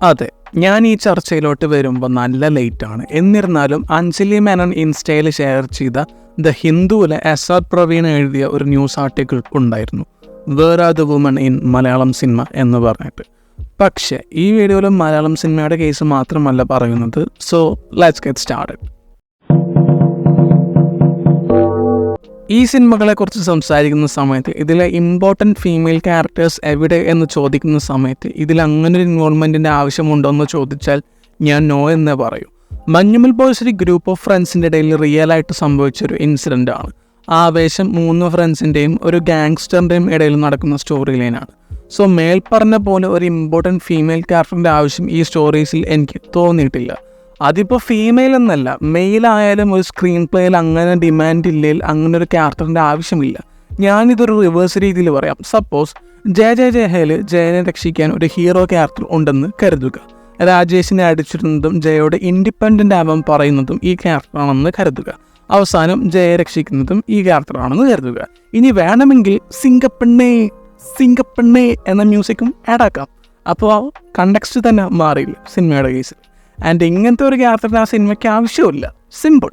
അതെ, ഞാൻ ഈ ചർച്ചയിലോട്ട് വരുമ്പോൾ നല്ല ലേറ്റാണ്. എന്നിരുന്നാലും അഞ്ജലി മേനോൻ ഇൻസ്റ്റയിൽ ഷെയർ ചെയ്ത ദ ഹിന്ദുവിലെ SR പ്രവീൺ എഴുതിയ ഒരു ന്യൂസ് ആർട്ടിക്കിൾ ഉണ്ടായിരുന്നു, where are the woman in Malayalam cinema എന്ന് പറഞ്ഞിട്ട്. പക്ഷേ ഈ വീഡിയോയിൽ മലയാളം സിനിമയുടെ കേസ് മാത്രമല്ല പറയുന്നത്. So let's get started. ഈ സിനിമകളെക്കുറിച്ച് സംസാരിക്കുന്ന സമയത്ത് ഇതിലെ ഇമ്പോർട്ടൻറ്റ് ഫീമെയിൽ ക്യാരക്ടേഴ്സ് എവിടെ എന്ന് ചോദിക്കുന്ന സമയത്ത് ഇതിൽ അങ്ങനൊരു ഇൻവോൾവ്മെൻറ്റിൻ്റെ ആവശ്യമുണ്ടോ എന്ന് ചോദിച്ചാൽ ഞാൻ നോ എന്നേ പറയൂ. മഞ്ഞുമൽ ബോയ്സ് ഒരു ഗ്രൂപ്പ് ഓഫ് ഫ്രണ്ട്സിൻ്റെ ഇടയിൽ റിയലായിട്ട് സംഭവിച്ചൊരു ഇൻസിഡൻ്റ് ആണ്. ആവേശം 3 ഫ്രണ്ട്സിൻ്റെയും ഒരു ഗാങ്സ്റ്ററിൻ്റെയും ഇടയിൽ നടക്കുന്ന സ്റ്റോറി ലൈനാണ്. സോ മേൽപ്പറഞ്ഞ പോലെ ഒരു ഇമ്പോർട്ടൻറ്റ് ഫീമെയിൽ ക്യാരക്ടറിൻ്റെ ആവശ്യം ഈ സ്റ്റോറീസിൽ എനിക്ക് തോന്നിയിട്ടില്ല. അതിപ്പോൾ ഫീമെയിൽ എന്നല്ല, മെയിലായാലും ഒരു സ്ക്രീൻ പ്ലേയിൽ അങ്ങനെ ഡിമാൻഡ് ഇല്ലെങ്കിൽ അങ്ങനെ ഒരു ക്യാരക്ടറിൻ്റെ ആവശ്യമില്ല. ഞാനിതൊരു റിവേഴ്സ് രീതിയിൽ പറയാം. സപ്പോസ് ജയഹയിൽ ജയനെ രക്ഷിക്കാൻ ഒരു ഹീറോ ക്യാരക്ടർ ഉണ്ടെന്ന് കരുതുക. രാജേഷിനെ അടിച്ചിരുന്നതും ജയയോട് ഇൻഡിപെൻഡൻ്റ് ആവാൻ പറയുന്നതും ഈ ക്യാരക്ടറാണെന്ന് കരുതുക. അവസാനം ജയയെ രക്ഷിക്കുന്നതും ഈ ക്യാരക്ടറാണെന്ന് കരുതുക. ഇനി വേണമെങ്കിൽ സിംഗപ്പെണ്ണേ എന്ന മ്യൂസിക്കും ആഡാക്കാം. അപ്പോൾ കണ്ടക്സ്റ്റ് തന്നെ മാറിയില്ല സിനിമയുടെ കേസിൽ. ആൻഡ് ഇങ്ങനത്തെ ഒരു ക്യാരക്ടറിന് ആ സിനിമയ്ക്ക് ആവശ്യമില്ല. സിമ്പിൾ.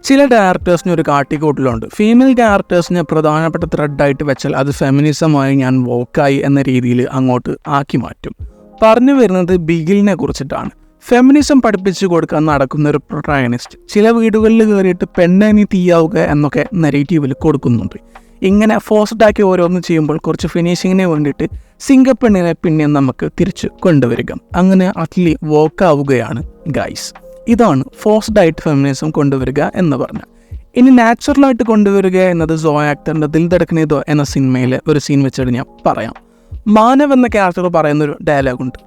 ചില ഡയറക്ടേഴ്സിന് ഒരു കാട്ടിക്കൂട്ടലുണ്ട്. ഫീമെയിൽ ക്യാരക്ടേഴ്സിനെ പ്രധാനപ്പെട്ട ത്രെഡായിട്ട് വെച്ചാൽ അത് ഫെമിനിസമായി ഞാൻ വോക്കായി എന്ന രീതിയിൽ അങ്ങോട്ട് ആക്കി മാറ്റും. പറഞ്ഞു വരുന്നത് ബിഗിലിനെ കുറിച്ചിട്ടാണ്. ഫെമിനിസം പഠിപ്പിച്ചു കൊടുക്കാൻ നടക്കുന്ന ഒരു പ്രൊട്ടാഗണിസ്റ്റ് ചില വീടുകളിൽ കയറിയിട്ട് പെണ്ണെ നീ തീയാവുക എന്നൊക്കെ നെഗറ്റീവിൽ കൊടുക്കുന്നുണ്ട്. ഇങ്ങനെ ഫോഴ്സ്ഡാക്കി ഓരോന്ന് ചെയ്യുമ്പോൾ കുറച്ച് ഫിനിഷിങ്ങിന് വേണ്ടിയിട്ട് സിംഗപ്പെണ്ണിനെ പിന്നെ നമുക്ക് തിരിച്ച് കൊണ്ടുവരിക. അങ്ങനെ അറ്റ്ലി വോക്കാവുകയാണ് ഗൈസ്. ഇതാണ് ഫോഴ്സ്ഡായിട്ട് ഫെമിനിസം കൊണ്ടുവരിക എന്ന് പറഞ്ഞാൽ. ഇനി നാച്ചുറലായിട്ട് കൊണ്ടുവരിക എന്നത് സോയ ആക്ടറിൻ്റെ ദിൽ ധഡ്കനെ എന്ന സിനിമയിലെ ഒരു സീൻ വെച്ചിട്ട് ഞാൻ പറയാം. മാനവ് എന്ന ക്യാരക്ടർ പറയുന്നൊരു ഡയലോഗുണ്ട്,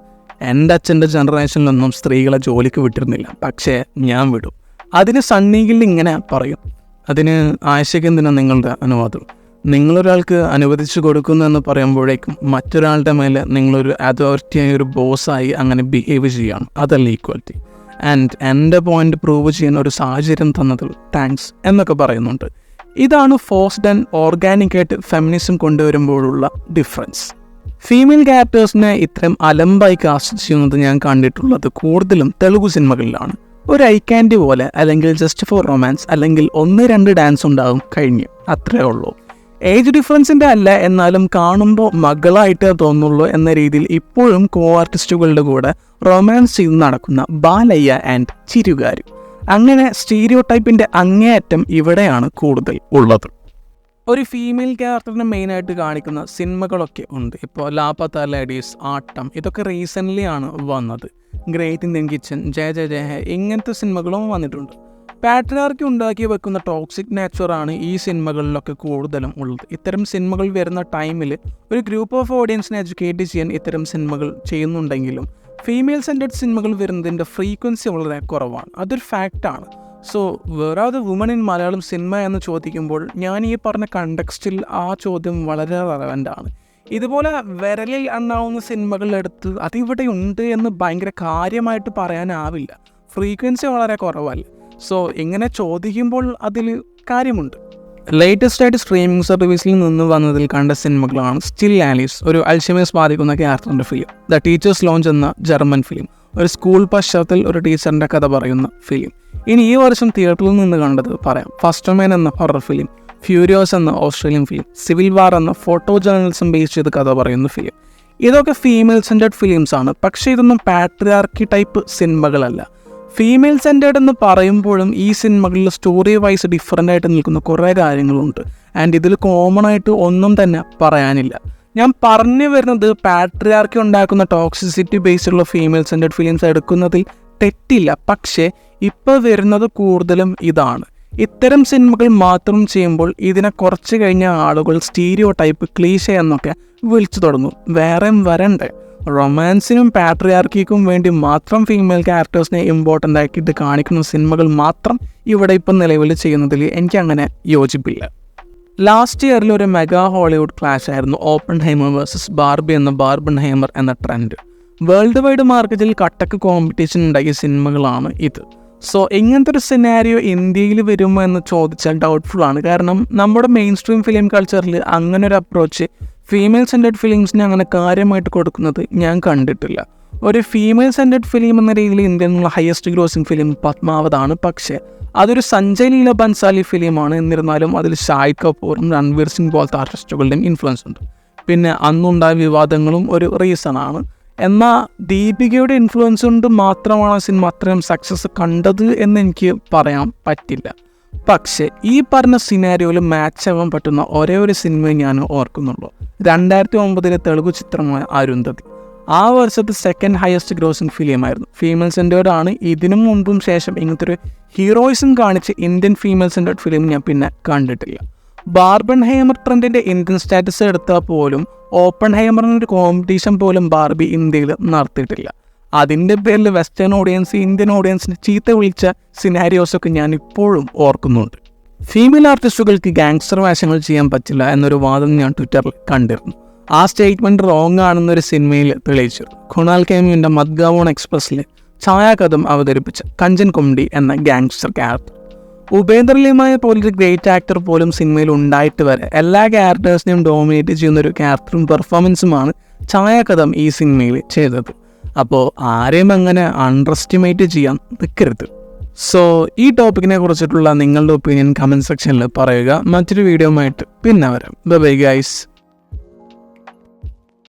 എൻ്റെ അച്ഛൻ്റെ ജനറേഷനിലൊന്നും സ്ത്രീകളെ ജോലിക്ക് വിട്ടിരുന്നില്ല, പക്ഷേ ഞാൻ വിടും. അതിന് സണ്ണിയിൽ ഇങ്ങനെ പറയും, അതിന് ആശയ്ക്ക് എന്തിനാണ് നിങ്ങളുടെ അനുവാദം? നിങ്ങളൊരാൾക്ക് അനുവദിച്ചു കൊടുക്കുന്നു എന്ന് പറയുമ്പോഴേക്കും മറ്റൊരാളുടെ മേലെ നിങ്ങളൊരു അതോറിറ്റിയായി ഒരു ബോസായി അങ്ങനെ ബിഹേവ് ചെയ്യുകയാണ്. അതല്ല ഈക്വാലിറ്റി. ആൻഡ് എൻ്റെ പോയിന്റ് പ്രൂവ് ചെയ്യുന്ന ഒരു സാഹചര്യം തന്നതിൽ താങ്ക്സ് എന്നൊക്കെ പറയുന്നുണ്ട്. ഇതാണ് ഫോഴ്സ്ഡ് ആൻഡ് ഓർഗാനിക്കായിട്ട് ഫെമിനിസം കൊണ്ടുവരുമ്പോഴുള്ള ഡിഫറൻസ്. ഫീമെയിൽ ക്യാരക്ടേഴ്സിനെ ഇത്രയും അലമ്പായി കാസ്റ്റ് ചെയ്യുന്നത് ഞാൻ കണ്ടിട്ടുള്ളത് കൂടുതലും തെലുഗു സിനിമകളിലാണ്. ഒരു ഐ ക്യാൻഡി പോലെ, അല്ലെങ്കിൽ ജസ്റ്റ് ഫോർ റൊമാൻസ്, അല്ലെങ്കിൽ 1-2 ഡാൻസ് ഉണ്ടാവും, കഴിഞ്ഞു, അത്രേ ഉള്ളൂ. ഏജ് ഡിഫറൻസിൻ്റെ അല്ല, എന്നാലും കാണുമ്പോൾ മകളായിട്ട് തോന്നുള്ളൂ എന്ന രീതിയിൽ ഇപ്പോഴും കോ ആർട്ടിസ്റ്റുകളുടെ കൂടെ റൊമാൻസ് ചെയ്ത് നടക്കുന്ന ബാലയ്യ ആൻഡ് ചിരുകാരി. അങ്ങനെ സ്റ്റീരിയോ ടൈപ്പിൻ്റെ അങ്ങേയറ്റം ഇവിടെയാണ് കൂടുതൽ ഉള്ളത്. ഒരു ഫീമെയിൽ ക്യാരക്ടറിനെ മെയിനായിട്ട് കാണിക്കുന്ന സിനിമകളൊക്കെ ഉണ്ട്. ഇപ്പോൾ ലാപത്ത ലേഡീസ്, ആട്ടം, ഇതൊക്കെ റീസെൻ്റ്ലി ആണ് വന്നത്. ഗ്രേറ്റ് ഇന്ത്യൻ കിച്ചൻ, ജയ ഇങ്ങനത്തെ സിനിമകളും വന്നിട്ടുണ്ട്. പാട്രിയാർക്കി ഉണ്ടാക്കി വെക്കുന്ന ടോക്സിക് നേച്ചറാണ് ഈ സിനിമകളിലൊക്കെ കൂടുതലും ഉള്ളത്. ഇത്തരം സിനിമകൾ വരുന്ന ടൈമിൽ ഒരു ഗ്രൂപ്പ് ഓഫ് ഓഡിയൻസിനെ എഡ്യൂക്കേറ്റ് ചെയ്യാൻ ഇത്തരം സിനിമകൾ ചെയ്യുന്നുണ്ടെങ്കിലും ഫീമെയിൽ സെൻറ്റേഡ് സിനിമകൾ വരുന്നതിൻ്റെ ഫ്രീക്വൻസി വളരെ കുറവാണ്. അതൊരു ഫാക്റ്റാണ്. So where are the woman in Malayalam cinema എന്ന് ചോദിക്കുമ്പോൾ ഞാൻ ഈ പറഞ്ഞ കണ്ടക്സ്റ്റിൽ ആ ചോദ്യം വളരെ റെലവൻ്റാണ്. ഇതുപോലെ വിരലിൽ എണ്ണാവുന്ന സിനിമകളെടുത്ത് അതിവിടെ ഉണ്ട് എന്ന് ഭയങ്കര കാര്യമായിട്ട് പറയാനാവില്ല. ഫ്രീക്വൻസി വളരെ കുറവല്ല. സോ ഇങ്ങനെ ചോദിക്കുമ്പോൾ അതിൽ കാര്യമുണ്ട്. ലേറ്റസ്റ്റ് ആയിട്ട് സ്ട്രീമിംഗ് സർവീസിൽ നിന്ന് വന്നതിൽ കണ്ട സിനിമകളാണ് സ്റ്റിൽ ആലീസ്, ഒരു അൽഷിമേഴ്സ് ബാധിക്കുന്ന ക്യാരക്ടറിൻ്റെ ഫിലിം, ദ ടീച്ചേഴ്സ് ലോഞ്ച് എന്ന ജർമ്മൻ ഫിലിം, ഒരു സ്കൂൾ പശ്ചാത്തലത്തിൽ ഒരു ടീച്ചറിൻ്റെ കഥ പറയുന്ന ഫിലിം. ഇനി ഈ വർഷം തിയേറ്ററിൽ നിന്ന് കണ്ടത് പറയാം, ഫസ്റ്റ് മാൻ എന്ന ഹൊറർ ഫിലിം, ഫ്യൂരിയോസ് എന്ന ഓസ്ട്രേലിയൻ ഫിലിം, സിവിൽ വാർ എന്ന ഫോട്ടോ ജേർണലിസം ബേസ് ചെയ്ത് കഥ പറയുന്ന ഫിലിം. ഇതൊക്കെ ഫീമെയിൽ സെൻറ്റേഡ് ഫിലിംസ് ആണ്. പക്ഷേ ഇതൊന്നും പാട്രിയാർക്കി ടൈപ്പ് സിനിമകളല്ല. ഫീമെയിൽ സെൻറ്റേഡ് എന്ന് പറയുമ്പോഴും ഈ സിനിമകളിൽ സ്റ്റോറി വൈസ് ഡിഫറൻ്റ് ആയിട്ട് നിൽക്കുന്ന കുറേ കാര്യങ്ങളുണ്ട്. ആൻഡ് ഇതിൽ കോമൺ ആയിട്ട് ഒന്നും തന്നെ പറയാനില്ല. ഞാൻ പറഞ്ഞു വരുന്നത് പാട്രിയാർക്കി ഉണ്ടാക്കുന്ന ടോക്സിസിറ്റി ബേസ്ഡുള്ള ഫീമെയിൽ സെൻറ്റേഡ് ഫിലിംസ് എടുക്കുന്നതിൽ തെറ്റില്ല. പക്ഷേ ഇപ്പോൾ വരുന്നത് കൂടുതലും ഇതാണ്. ഇത്തരം സിനിമകൾ മാത്രം ചെയ്യുമ്പോൾ ഇതിനെ കുറച്ച് കഴിഞ്ഞ ആളുകൾ സ്റ്റീരിയോ ടൈപ്പ്, ക്ലീശ എന്നൊക്കെ വിളിച്ചു തുടങ്ങും. വേറെയും വരണ്ടേ? റൊമാൻസിനും പാട്രിയാർക്കിക്കും വേണ്ടി മാത്രം ഫീമെയിൽ ക്യാരക്ടേഴ്സിനെ ഇമ്പോർട്ടൻ്റ് ആക്കിയിട്ട് കാണിക്കുന്ന സിനിമകൾ മാത്രം ഇവിടെ ഇപ്പം നിലവിൽ ചെയ്യുന്നതിൽ എനിക്കങ്ങനെ യോജിപ്പില്ല. ലാസ്റ്റ് ഇയറിൽ ഒരു മെഗാ ഹോളിവുഡ് ക്ലാഷ് ആയിരുന്നു ഓപ്പൺഹൈമർ വേഴ്സസ് ബാർബി എന്ന ബാർബൻഹൈമർ എന്ന ട്രെൻഡ്. വേൾഡ് വൈഡ് മാർക്കറ്റിൽ കട്ടക്ക് കോമ്പറ്റീഷൻ ഉണ്ടാക്കിയ സിനിമകളാണ് ഇത്. സോ ഇങ്ങനത്തെ ഒരു സിനാരിയോ ഇന്ത്യയിൽ വരുമോ എന്ന് ചോദിച്ചാൽ ഡൗട്ട്ഫുൾ ആണ്. കാരണം നമ്മുടെ മെയിൻ സ്ട്രീം ഫിലിം കൾച്ചറിൽ അങ്ങനെ ഒരു അപ്രോച്ച് ഫീമെയിൽ സെൻറ്റേഡ് ഫിലിംസിനെ അങ്ങനെ കാര്യമായിട്ട് കൊടുക്കുന്നത് ഞാൻ കണ്ടിട്ടില്ല. ഒരു ഫീമെയിൽ സെൻറ്റഡ് ഫിലിം എന്ന രീതിയിൽ ഇന്ത്യയിൽ നിന്നുള്ള ഹയസ്റ്റ് ഗ്രോസിംഗ് ഫിലിം പത്മാവതാണ്. പക്ഷേ അതൊരു സഞ്ജയ് ലീല ബൻസാലി ഫിലിമാണ്. എന്നിരുന്നാലും അതിൽ ഷാഹിദ് കപൂറും രൺവീർ സിംഗ് പോലത്തെ ആർട്ടിസ്റ്റുകളുടെയും ഇൻഫ്ലുവൻസ് ഉണ്ട്. പിന്നെ അന്നുണ്ടായ വിവാദങ്ങളും ഒരു റീസണാണ്. എന്നാൽ ദീപികയുടെ ഇൻഫ്ലുവൻസ് കൊണ്ട് മാത്രമാണ് സിനിമ അത്രയും സക്സസ് കണ്ടത് എന്ന് എനിക്ക് പറയാൻ പറ്റില്ല. പക്ഷേ ഈ പറഞ്ഞ സിനാരിയോയിൽ മാച്ച് ആവാൻ പറ്റുന്ന ഒരേ ഒരു സിനിമയെ ഞാൻ ഓർക്കുന്നുള്ളൂ. 2009 തെലുഗു ചിത്രമായ അരുന്ധതി. ആ വർഷത്തെ സെക്കൻഡ് ഹയസ്റ്റ് ഗ്രോസിംഗ് ഫിലിമായിരുന്നു. ഫീമെയിൽ സെൻറ്റേർഡ് ആണ്. ഇതിനും മുമ്പും ശേഷം ഇങ്ങനത്തെ ഒരു ഹീറോയിസം കാണിച്ച് ഇന്ത്യൻ ഫീമെയിൽ സെൻറ്റേർഡ് ഫിലിം ഞാൻ പിന്നെ കണ്ടിട്ടില്ല. ബാർബൻ ഹേമർ ട്രെൻഡിൻ്റെ ഇന്ത്യൻ സ്റ്റാറ്റസ് എടുത്താൽ പോലും ഓപ്പൺ ഹേമറിനൊരു കോമ്പറ്റീഷൻ പോലും ബാർബി ഇന്ത്യയിൽ നടത്തിയിട്ടില്ല. അതിൻ്റെ പേരിൽ വെസ്റ്റേൺ ഓഡിയൻസ് ഇന്ത്യൻ ഓഡിയൻസിനെ ചീത്ത വിളിച്ച സിനാരിയോസൊക്കെ ഞാൻ ഇപ്പോഴും ഓർക്കുന്നുണ്ട്. ഫീമെയിൽ ആർട്ടിസ്റ്റുകൾക്ക് ഗാങ്സ്റ്റർ വേഷങ്ങൾ ചെയ്യാൻ പറ്റില്ല എന്നൊരു വാദം ഞാൻ ട്വിറ്ററിൽ കണ്ടിരുന്നു. ആ സ്റ്റേറ്റ്മെൻറ്റ് റോങ് ആണെന്നൊരു സിനിമയിൽ തെളിയിച്ചു. കുണാൽ കേമിയുടെ മദ്ഗാവോൺ എക്സ്പ്രസ്സിൽ ഛായാകഥം അവതരിപ്പിച്ച കഞ്ചൻ കൊമ്ടി എന്ന ഗാങ്സ്റ്റർ ക്യാരക്ടർ. ഉപേന്ദ്രലീമായ പോലൊരു ഗ്രേറ്റ് ആക്ടർ പോലും സിനിമയിൽ ഉണ്ടായിട്ട് വരെ എല്ലാ ക്യാരക്ടേഴ്സിനെയും ഡോമിനേറ്റ് ചെയ്യുന്നൊരു ക്യാരക്ടറും പെർഫോമൻസുമാണ് ഛായാകഥം ഈ സിനിമയിൽ ചെയ്തത്. അപ്പോൾ ആരെയും അങ്ങനെ അണ്ടർ എസ്റ്റിമേറ്റ് ചെയ്യാൻ നിൽക്കരുത്. സോ ഈ ടോപ്പിക്കിനെ കുറിച്ചിട്ടുള്ള നിങ്ങളുടെ ഒപ്പീനിയൻ കമൻറ്റ് സെക്ഷനിൽ പറയുക. മറ്റൊരു വീഡിയോ ആയിട്ട് പിന്നെ വരാം. Bye guys.